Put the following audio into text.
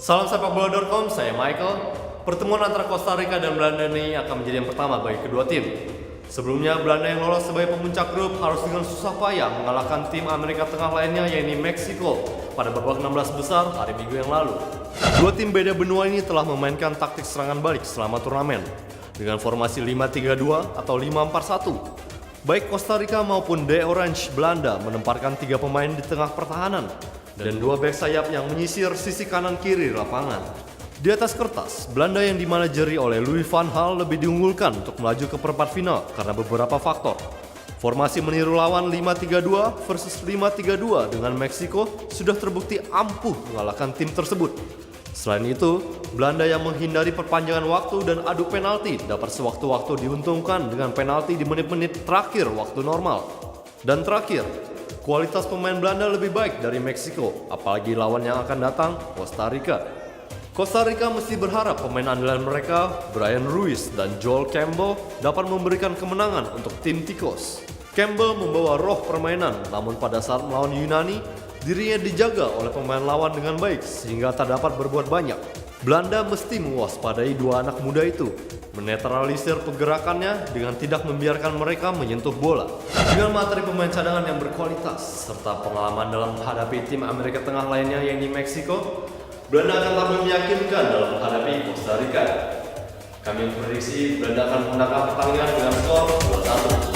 Salam sepakbola.com, saya Michael. Pertemuan antara Costa Rica dan Belanda ini akan menjadi yang pertama bagi kedua tim. Sebelumnya, Belanda yang lolos sebagai pemuncak grup harus dengan susah payah mengalahkan tim Amerika Tengah lainnya, yaitu Meksiko, pada babak 16 besar hari Minggu yang lalu. Dua tim beda benua ini telah memainkan taktik serangan balik selama turnamen dengan formasi 5-3-2 atau 5-4-1. Baik Costa Rica maupun The Orange Belanda menempatkan 3 pemain di tengah pertahanan dan 2 bek sayap yang menyisir sisi kanan kiri lapangan. Di atas kertas, Belanda yang dimanajeri oleh Louis van Gaal lebih diunggulkan untuk melaju ke perempat final karena beberapa faktor. Formasi meniru lawan 5-3-2 versus 5-3-2 dengan Meksiko sudah terbukti ampuh mengalahkan tim tersebut. Selain itu, Belanda yang menghindari perpanjangan waktu dan adu penalti dapat sewaktu-waktu diuntungkan dengan penalti di menit-menit terakhir waktu normal. Dan terakhir, kualitas pemain Belanda lebih baik dari Meksiko, apalagi lawan yang akan datang, Costa Rica. Costa Rica mesti berharap pemain andalan mereka, Bryan Ruiz dan Joel Campbell, dapat memberikan kemenangan untuk tim Ticos. Campbell membawa roh permainan, namun pada saat melawan Yunani, dirinya dijaga oleh pemain lawan dengan baik sehingga tak dapat berbuat banyak. Belanda mesti mewaspadai dua anak muda itu, menetralisir pergerakannya dengan tidak membiarkan mereka menyentuh bola. Dengan materi pemain cadangan yang berkualitas serta pengalaman dalam menghadapi tim Amerika Tengah lainnya yang di Meksiko, Belanda akan tampil meyakinkan dalam menghadapi Costa Rica. Kami memprediksi Belanda akan menangkan pertandingan dengan skor 2-1.